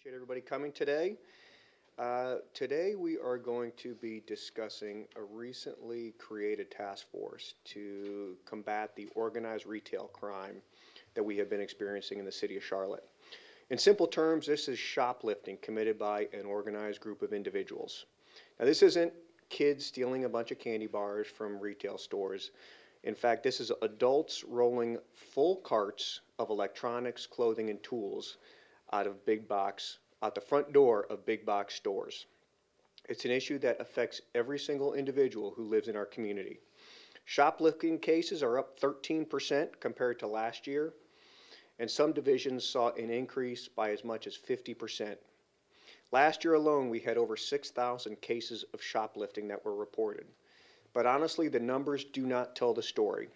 Appreciate everybody coming today. Today we are going to be discussing a recently created task force to combat the organized retail crime that we have been experiencing in the city of Charlotte. In simple terms, this is shoplifting committed by an organized group of individuals. Now, this isn't kids stealing a bunch of candy bars from retail stores. In fact, this is adults rolling full carts of electronics, clothing, and tools out the front door of big box stores. It's an issue that affects every single individual who lives in our community. Shoplifting cases are up 13% compared to last year, and some divisions saw an increase by as much as 50%. Last year alone, we had over 6,000 cases of shoplifting that were reported. But honestly, the numbers do not tell the story.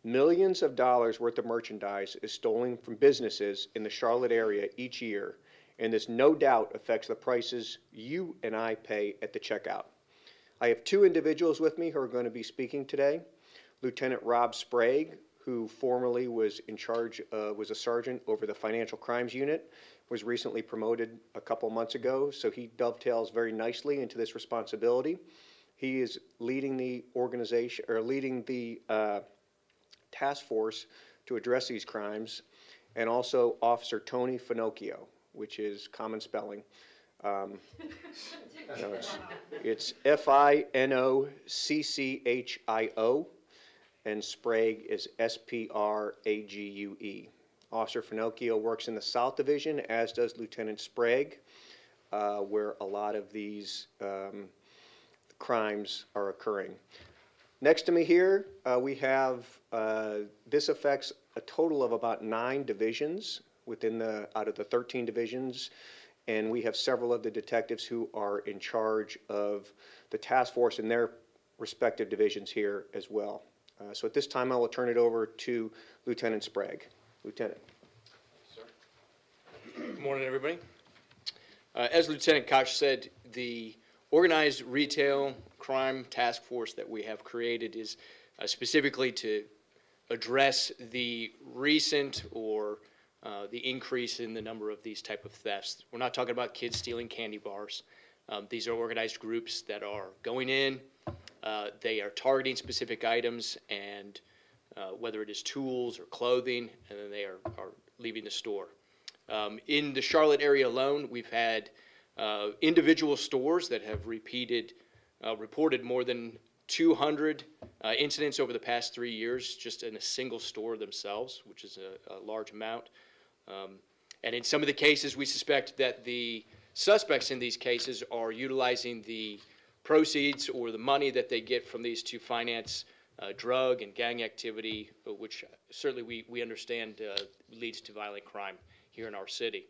Millions of dollars worth of merchandise is stolen from businesses in the Charlotte area each year, and this no doubt affects the prices you and I pay at the checkout. I have two individuals with me who are going to be speaking today. Lieutenant Rob Sprague, who formerly was in charge, was a sergeant over the Financial Crimes Unit, was recently promoted a couple months ago, so he dovetails very nicely into this responsibility. He is leading the organization, or leading the task force to address these crimes, and also Officer Tony Finocchio, which is common spelling. No, it's F-I-N-O-C-C-H-I-O, and Sprague is S-P-R-A-G-U-E. Officer Finocchio works in the South Division, as does Lieutenant Sprague, where a lot of these crimes are occurring. Next to me here, we have, this affects a total of about 9 divisions out of the 13 divisions, and we have several of the detectives who are in charge of the task force in their respective divisions here as well. So at this time, I will turn it over to Lieutenant Sprague. Lieutenant. Sir. Good morning, everybody. As Lieutenant Koch said, the organized retail crime task force that we have created is specifically to address the recent or the increase in the number of these type of thefts. We're not talking about kids stealing candy bars. These are organized groups that are going in, they are targeting specific items, and whether it is tools or clothing, and then they are leaving the store. In the Charlotte area alone, we've had individual stores that have reported more than 200 incidents over the past 3 years just in a single store themselves, which is a large amount. And in some of the cases, we suspect that the suspects in these cases are utilizing the proceeds or the money that they get from these to finance drug and gang activity, which certainly we understand leads to violent crime here in our city.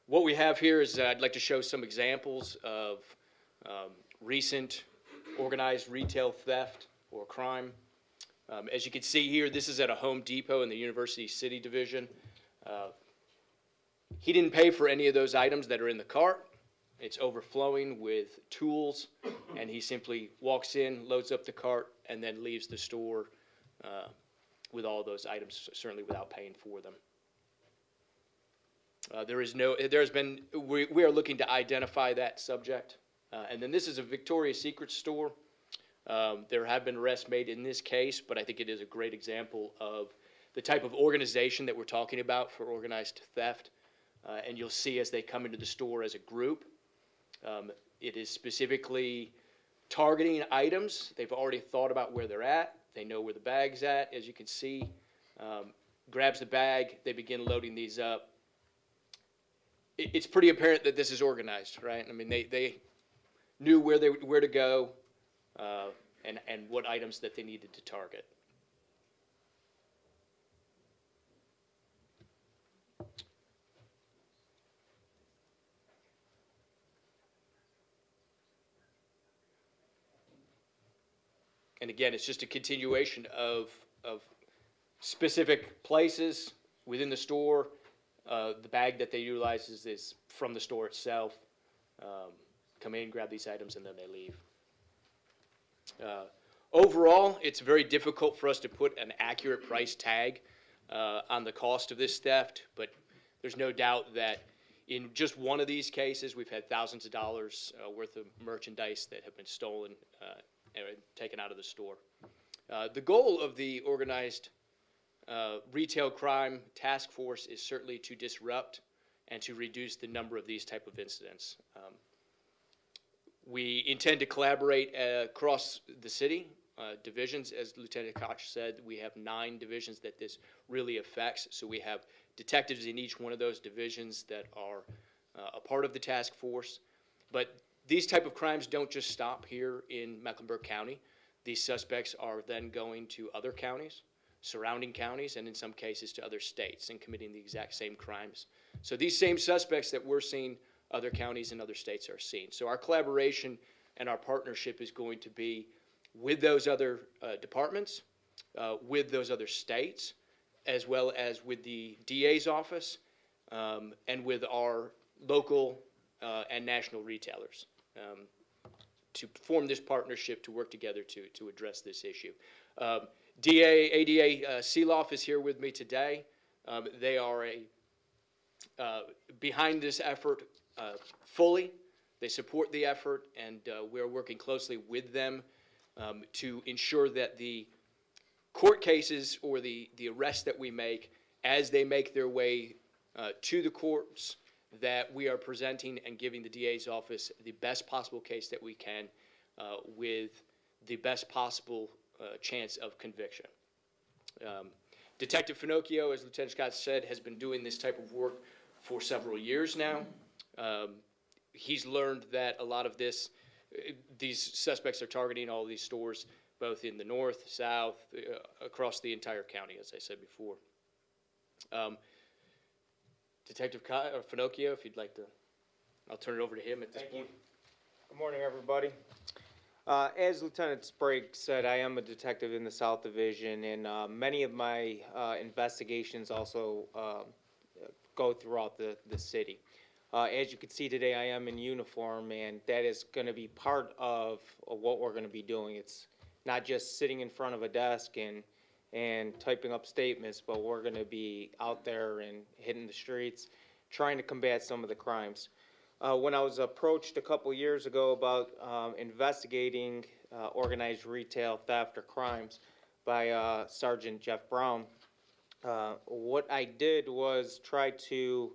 What we have here is I'd like to show some examples of recent organized retail theft or crime. As you can see here, this is at a Home Depot in the University City Division. He didn't pay for any of those items that are in the cart. It's overflowing with tools, and he simply walks in, loads up the cart, and then leaves the store with all those items, certainly without paying for them. We are looking to identify that subject. And then this is a Victoria's Secret store. There have been arrests made in this case, but I think it is a great example of the type of organization that we're talking about for organized theft. And you'll see as they come into the store as a group, it is specifically targeting items. They've already thought about where they're at. They know where the bag's at, as you can see. Grabs the bag, they begin loading these up. It's pretty apparent that this is organized, right? I mean, they knew where to go and what items that they needed to target. And again, it's just a continuation of specific places within the store. The bag that they utilize is from the store itself. Come in, grab these items, and then they leave. Overall, it's very difficult for us to put an accurate price tag on the cost of this theft, but there's no doubt that in just one of these cases, we've had thousands of dollars worth of merchandise that have been stolen and taken out of the store. The goal of the organized retail crime task force is certainly to disrupt and to reduce the number of these type of incidents. We intend to collaborate across the city, divisions. As Lieutenant Koch said, we have 9 divisions that this really affects. So we have detectives in each one of those divisions that are a part of the task force. But these type of crimes don't just stop here in Mecklenburg County. These suspects are then going to other counties, surrounding counties, and in some cases to other states and committing the exact same crimes. So these same suspects that we're seeing, other counties and other states are seeing. So our collaboration and our partnership is going to be with those other departments, with those other states, as well as with the DA's office, and with our local and national retailers to form this partnership to work together to address this issue. ADA Seeloff is here with me today. They are behind this effort fully. They support the effort, and we're working closely with them to ensure that the court cases or the arrests that we make, as they make their way to the courts, that we are presenting and giving the DA's office the best possible case that we can with the best possible chance of conviction. Detective Finocchio, as Lieutenant Scott said, has been doing this type of work for several years now. He's learned that a lot of these suspects are targeting all these stores, both in the north, south, across the entire county, as I said before. Detective Finocchio, if you'd like to, I'll turn it over to him at this point. Good morning, everybody. As Lieutenant Sprague said, I am a detective in the South Division, and many of my investigations also go throughout the city. As you can see today, I am in uniform, and that is going to be part of what we're going to be doing. It's not just sitting in front of a desk and typing up statements, but we're going to be out there and hitting the streets, trying to combat some of the crimes. When I was approached a couple years ago about investigating organized retail theft or crimes by Sergeant Jeff Brown, what I did was try to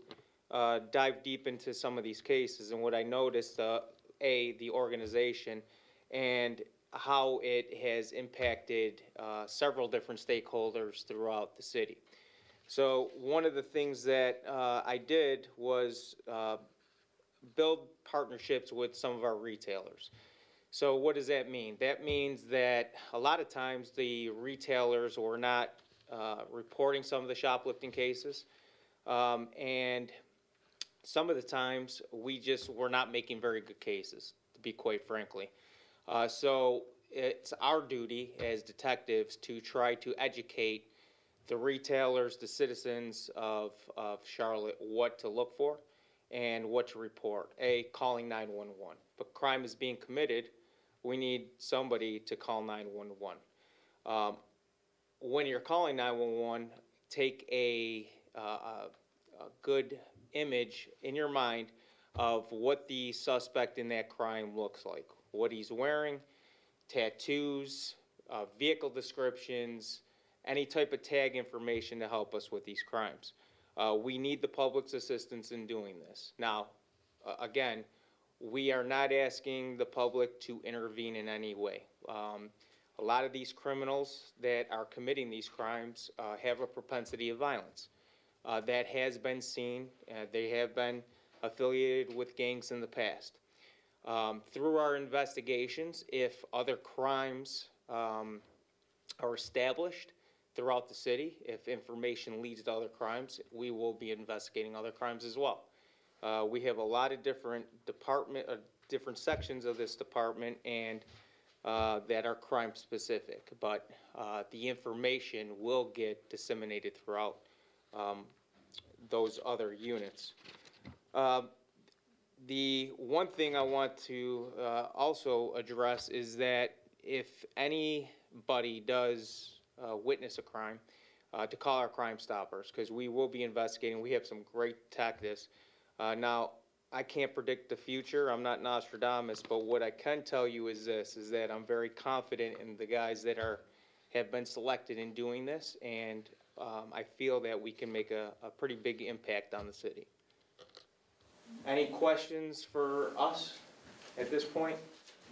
dive deep into some of these cases, and what I noticed, the organization and how it has impacted several different stakeholders throughout the city. So one of the things that I did was build partnerships with some of our retailers. So what does that mean? That means that a lot of times the retailers were not reporting some of the shoplifting cases, and some of the times we just were not making very good cases, to be quite frankly. So it's our duty as detectives to try to educate the retailers, the citizens of Charlotte, what to look for and what to report. Calling 911. But crime is being committed, we need somebody to call 911. When you're calling 911, take a good image in your mind of what the suspect in that crime looks like, what he's wearing, tattoos, vehicle descriptions, any type of tag information to help us with these crimes. We need the public's assistance in doing this. Now, again, we are not asking the public to intervene in any way. A lot of these criminals that are committing these crimes have a propensity of violence. That has been seen. They have been affiliated with gangs in the past. Through our investigations, if other crimes are established throughout the city, if information leads to other crimes, we will be investigating other crimes as well. We have a lot of different different sections of this department, and that are crime specific, but the information will get disseminated throughout those other units. The one thing I want to also address is that if anybody does witness a crime, to call our Crime Stoppers, because we will be investigating. We have some great detectives. Now, I can't predict the future. I'm not Nostradamus, but what I can tell you is this, is that I'm very confident in the guys that have been selected in doing this, and I feel that we can make a pretty big impact on the city. Any questions for us at this point?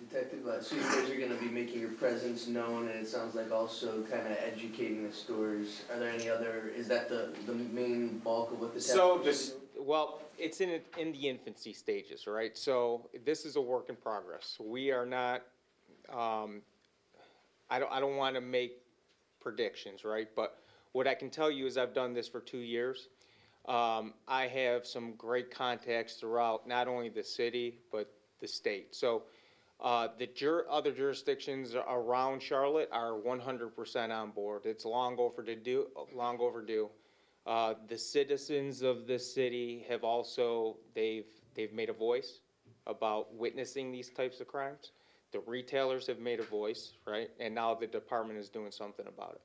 Detective, so you guys are going to be making your presence known, and it sounds like also kind of educating the stores. Are there any other, is that the main bulk of what the task force is doing? Well, it's in the infancy stages, right? So this is a work in progress. We are not, I don't want to make predictions, right? But what I can tell you is I've done this for 2 years. I have some great contacts throughout not only the city, but the state. So the other jurisdictions around Charlotte are 100% on board. It's long overdue. The citizens of the city have also, they've made a voice about witnessing these types of crimes. The retailers have made a voice, right? And now the department is doing something about it.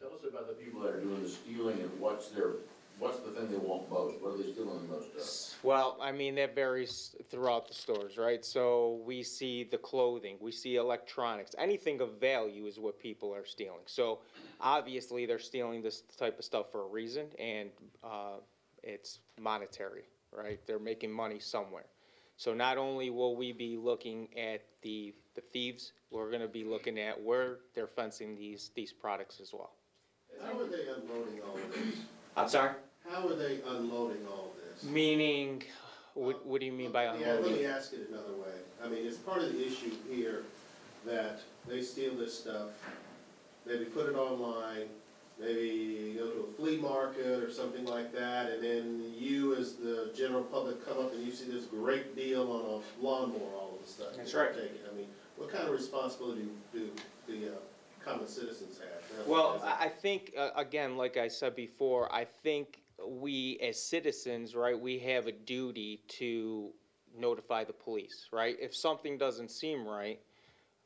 Tell us about the people that are doing the stealing and what's the thing they want most? What are they stealing the most of? Well, I mean, that varies throughout the stores, right? So we see the clothing, we see electronics, anything of value is what people are stealing. So obviously they're stealing this type of stuff for a reason, and it's monetary, right? They're making money somewhere. So not only will we be looking at the thieves, we're gonna be looking at where they're fencing these products as well. How are they unloading all of this? I'm sorry? How are they unloading all of this? Meaning, what do you mean by Yeah, unloading? let me ask it another way. I mean, it's part of the issue here that they steal this stuff, maybe put it online, maybe go to a flea market or something like that, and then you as the general public come up and you see this great deal on a lawnmower all of a sudden. That's right. Take it. I mean, what kind of responsibility do the common citizens have? Well, I think, again, like I said before, I think we as citizens, right, we have a duty to notify the police, right? If something doesn't seem right,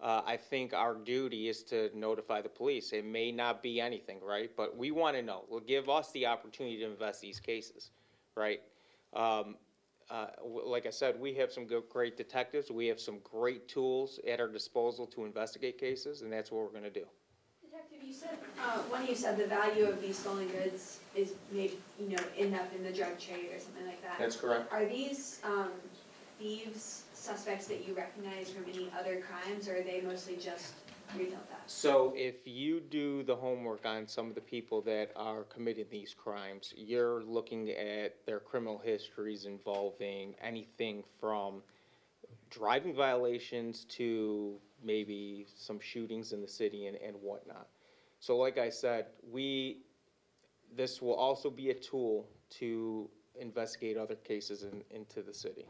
I think our duty is to notify the police. It may not be anything, right? But we want to know. Well, give us the opportunity to invest these cases, right? Like I said, we have some great detectives. We have some great tools at our disposal to investigate cases, and that's what we're going to do. Detective, you said, when you said the value of these stolen goods is maybe, end up in the drug trade or something like that. That's correct. Are these thieves suspects that you recognize from any other crimes, or are they mostly just retail theft? So if you do the homework on some of the people that are committing these crimes, you're looking at their criminal histories involving anything from driving violations to maybe some shootings in the city and whatnot. So like I said, this will also be a tool to investigate other cases into the city.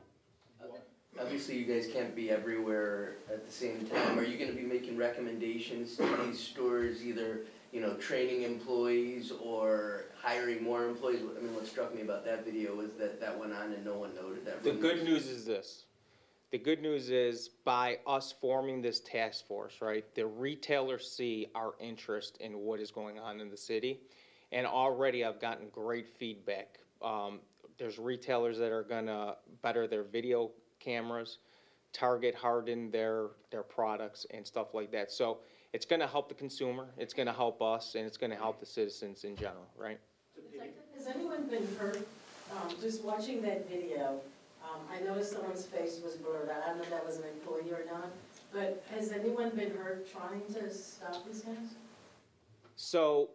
Obviously, you guys can't be everywhere at the same time. Are you going to be making recommendations to these stores, either, training employees or hiring more employees? I mean, what struck me about that video was that went on and no one noted that. The good news is this. The good news is by us forming this task force, right, the retailers see our interest in what is going on in the city. And already I've gotten great feedback. There's retailers that are going to better their video cameras, target harden their products and stuff like that. So it's going to help the consumer, it's going to help us, and it's going to help the citizens in general, right? Has anyone been hurt, just watching that video? I noticed someone's face was blurred. I don't know if that was an employee or not, but has anyone been hurt trying to stop these guys? So,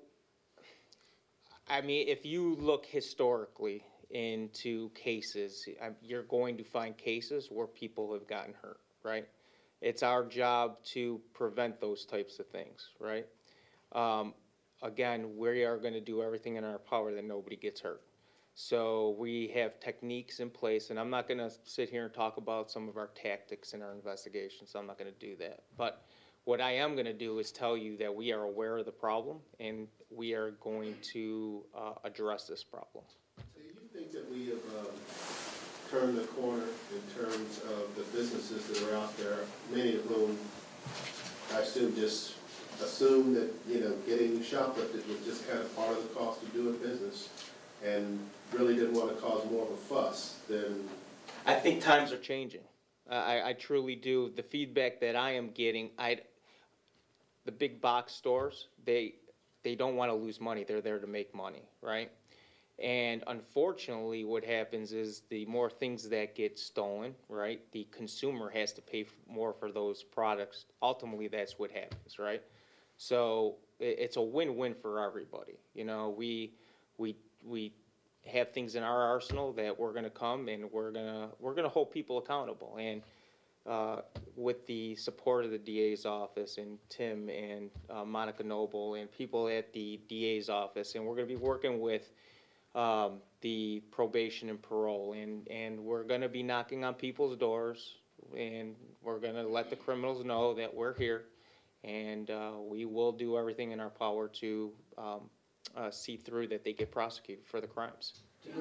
I mean, if you look historically into cases, you're going to find cases where people have gotten hurt, right? It's our job to prevent those types of things, right? Again, we are going to do everything in our power that nobody gets hurt. So we have techniques in place, and I'm not going to sit here and talk about some of our tactics in our investigations. I'm not going to do that. But what I am going to do is tell you that we are aware of the problem, and we are going to address this problem. So you think that we have turned the corner in terms of the businesses that are out there, many of whom I assume just assumed that, getting shoplifted was just kind of part of the cost of doing business and really didn't want to cause more of a fuss, then I think times are changing. I truly do. The feedback that I am getting, the big box stores, they don't want to lose money. They're there to make money, right? And unfortunately, what happens is the more things that get stolen, right, the consumer has to pay more for those products. Ultimately, that's what happens, right? So it's a win-win for everybody. We have things in our arsenal that we're going to come and we're gonna hold people accountable. And with the support of the DA's office and Tim and Monica Noble and people at the DA's office, and we're going to be working with the probation and parole, and we're going to be knocking on people's doors, and we're going to let the criminals know that we're here, and we will do everything in our power to see through that they get prosecuted for the crimes. To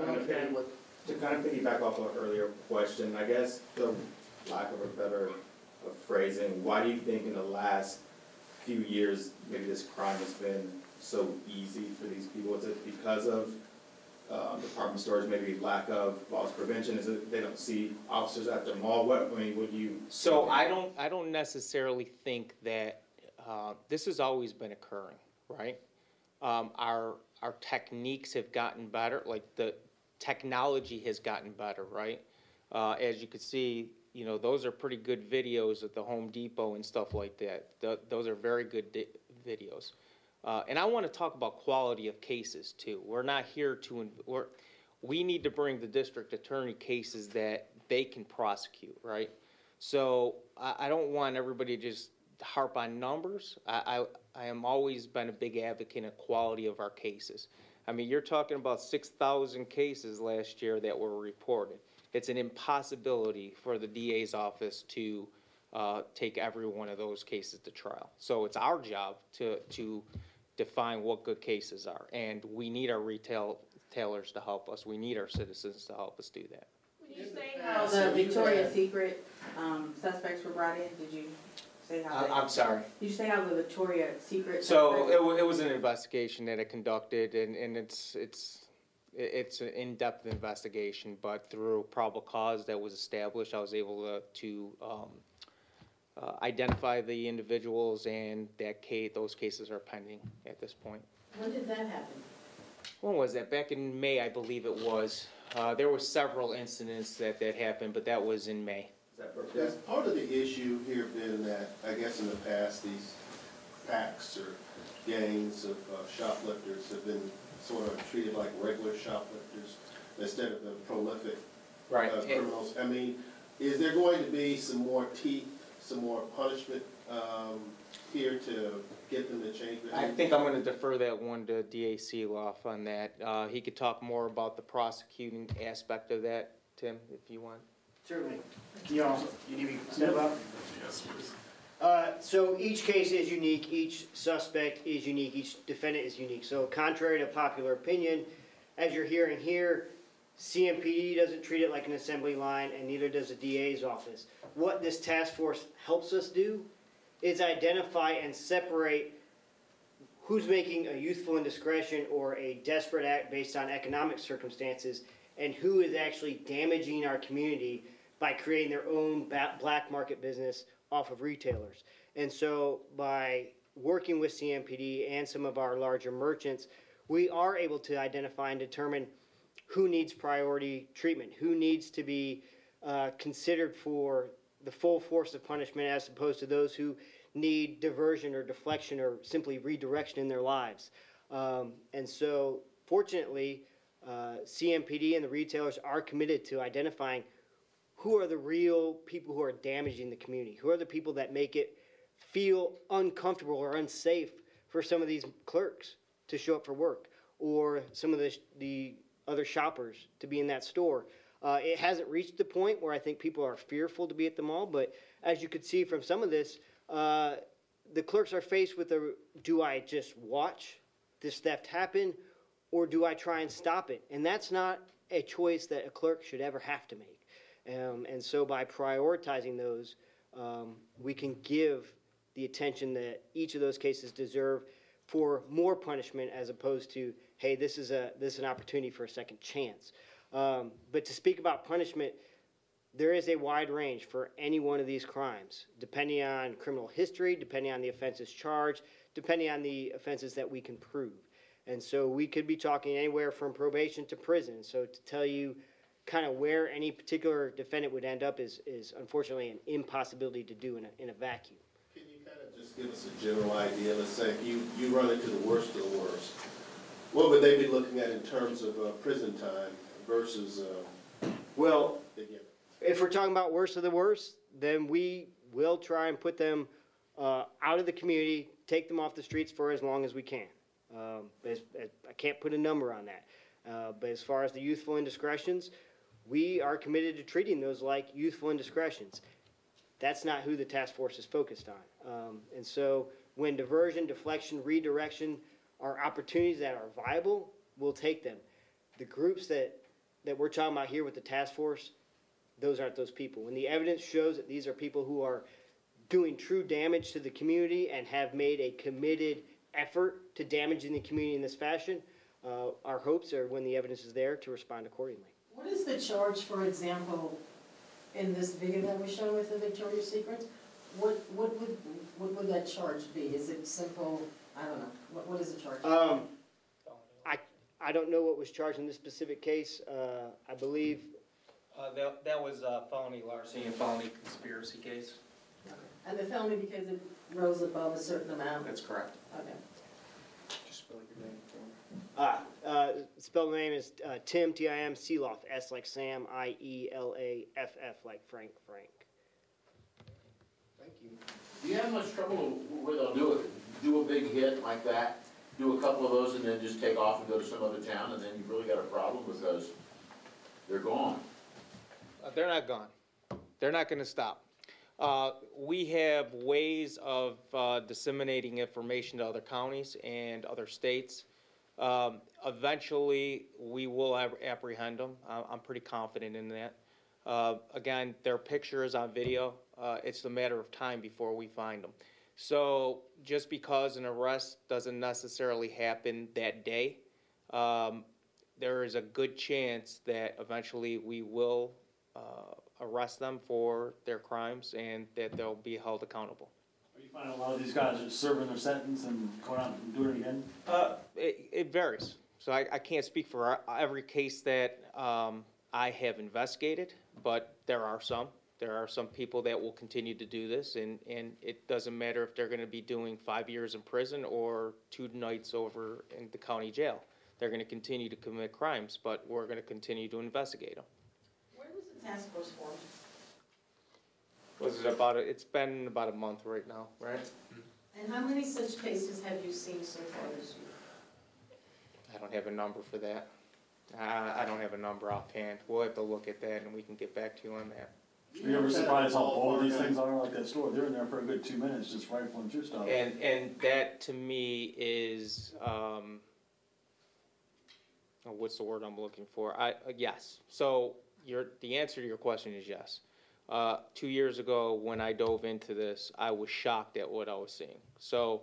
kind of piggyback off of an earlier question, I guess the lack of a better phrasing, why do you think in the last few years maybe this crime has been so easy for these people? Is it because of department stores, maybe lack of loss prevention? Is it they don't see officers at the mall? Would you? So I don't necessarily think that this has always been occurring, right? Our techniques have gotten better, like the technology has gotten better, right? As you can see, those are pretty good videos at the Home Depot and stuff like that. Those are very good videos. And I want to talk about quality of cases too. We're not here we need to bring the district attorney cases that they can prosecute, right? So I don't want everybody to just harp on numbers. I am always been a big advocate of quality of our cases. I mean, you're talking about 6,000 cases last year that were reported. It's an impossibility for the DA's office to take every one of those cases to trial. So it's our job to define what good cases are, and we need our retailers to help us. We need our citizens to help us do that. Did you say how the Victoria's Secret suspects were brought in? Did you say how? I'm sorry. Did you say how the Victoria's Secret? So it was an investigation that I conducted, and it's an in-depth investigation. But through probable cause that was established, I was able to identify the individuals, and those cases are pending at this point. When did that happen? When was that? Back in May, I believe it was. There were several incidents that happened, but that was in May. That's part of the issue here been that, I guess in the past, these packs or gangs of shoplifters have been sort of treated like regular shoplifters instead of the prolific criminals. I mean, is there going to be some more teeth, some more punishment here to get them to change behavior? I think I'm going to defer that one to DA Seeloff on that. He could talk more about the prosecuting aspect of that, Tim, if you want. Certainly. You need me to step up? Yes, please. So each case is unique, each suspect is unique, each defendant is unique. So contrary to popular opinion, as you're hearing here, CMPD doesn't treat it like an assembly line, and neither does the DA's office. What this task force helps us do is identify and separate who's making a youthful indiscretion or a desperate act based on economic circumstances, and who is actually damaging our community by creating their own black market business off of retailers. And so by working with CMPD and some of our larger merchants, we are able to identify and determine who needs priority treatment, who needs to be considered for the full force of punishment, as opposed to those who need diversion or deflection or simply redirection in their lives. And so fortunately, CMPD and the retailers are committed to identifying who are the real people who are damaging the community, who are the people that make it feel uncomfortable or unsafe for some of these clerks to show up for work, or some of the other shoppers to be in that store. It hasn't reached the point where I think people are fearful to be at the mall, but as you could see from some of this, the clerks are faced with do I just watch this theft happen, or do I try and stop it? And that's not a choice that a clerk should ever have to make. And so by prioritizing those, we can give the attention that each of those cases deserve for more punishment as opposed to, hey, this is an opportunity for a second chance. But to speak about punishment, there is a wide range for any one of these crimes, depending on criminal history, depending on the offenses charged, depending on the offenses that we can prove. And so we could be talking anywhere from probation to prison. So to tell you kind of where any particular defendant would end up is unfortunately an impossibility to do in a vacuum. Can you kind of just give us a general idea? Let's say if you run into the worst of the worst, what would they be looking at in terms of prison time versus Well, beginning? if we're talking about worst of the worst, then we will try and put them out of the community, take them off the streets for as long as we can. I can't put a number on that. But as far as the youthful indiscretions, we are committed to treating those like youthful indiscretions. That's not who the task force is focused on. And so when diversion, deflection, redirection are opportunities that are viable, we'll take them. The groups that we're talking about here with the task force, those aren't those people. When the evidence shows that these are people who are doing true damage to the community and have made a committed effort to damaging the community in this fashion, our hopes are, when the evidence is there, to respond accordingly. What is the charge, for example, in this video that we showed with the Victoria's Secret? What would that charge be? Is it simple, I don't know, what is the charge? I don't know what was charged in this specific case. I believe That was a felony larceny and felony conspiracy case. And the felony because it rose above a certain amount? That's correct. Okay. Just spell your name for me. spelled name is Tim, T-I-M, Seeloff, S like Sam, I-E-L-A-F-F like Frank. Thank you. Do you have much trouble where they'll do it? Do a big hit like that, do a couple of those and then just take off and go to some other town and then you've really got a problem because they're gone? They're not gone. They're not gonna stop. We have ways of disseminating information to other counties and other states. Eventually, we will apprehend them. I'm pretty confident in that. Again, their picture is on video. It's a matter of time before we find them. So just because an arrest doesn't necessarily happen that day, there is a good chance that eventually we will arrest them for their crimes and that they'll be held accountable. Are you finding a lot of these guys are serving their sentence and going out and doing it again? It varies. So I can't speak for every case that I have investigated, but there are some. There are some people that will continue to do this, and it doesn't matter if they're going to be doing 5 years in prison or 2 nights over in the county jail. They're going to continue to commit crimes, but we're going to continue to investigate them. Where was the task force formed? Was it about it's been about a month right now, right? And how many such cases have you seen so far this year? I don't have a number for that. I don't have a number offhand. We'll have to look at that and we can get back to you on that. Are you ever surprised how old these things are like that store? They're in there for a good 2 minutes just rifling through stuff. And that to me is, what's the word I'm looking for? Yes. So the answer to your question is yes. 2 years ago, when I dove into this, I was shocked at what I was seeing. So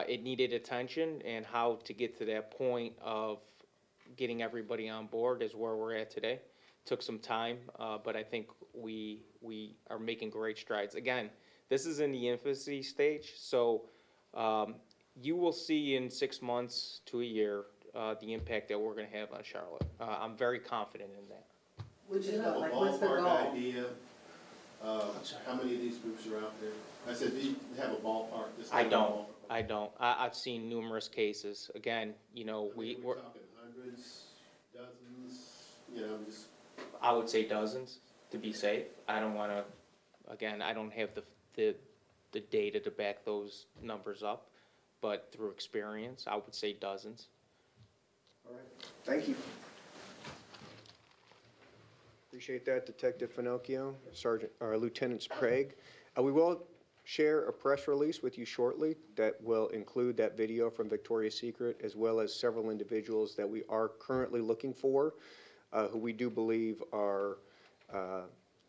it needed attention, and how to get to that point of getting everybody on board is where we're at today. Took some time, but I think we are making great strides. Again, this is in the infancy stage, so you will see in 6 months to a year the impact that we're going to have on Charlotte. I'm very confident in that. Would you Just know, have a like, what's the goal? ballpark idea of how many of these groups are out there? I said, do you have a ballpark? Just I have a don't. ballpark. I don't. I've seen numerous cases. Again, you know, I mean, we're talking hundreds, dozens, you know, just. I would say dozens to be safe. I don't want to. Again, I don't have the data to back those numbers up, but through experience, I would say dozens. All right, thank you. Appreciate that, Detective Finocchio, Lieutenant Sprague. We will share a press release with you shortly that will include that video from Victoria's Secret, as well as several individuals that we are currently looking for, who we do believe are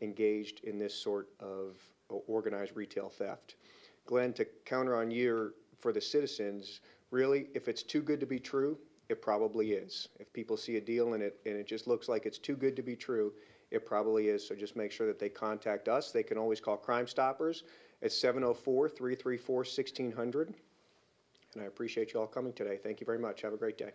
engaged in this sort of organized retail theft. Glenn, to counter on you for the citizens, really, if it's too good to be true, it probably is. If people see a deal in it and it just looks like it's too good to be true, it probably is. So just make sure that they contact us. They can always call Crime Stoppers at 704-334-1600. And I appreciate you all coming today. Thank you very much. Have a great day.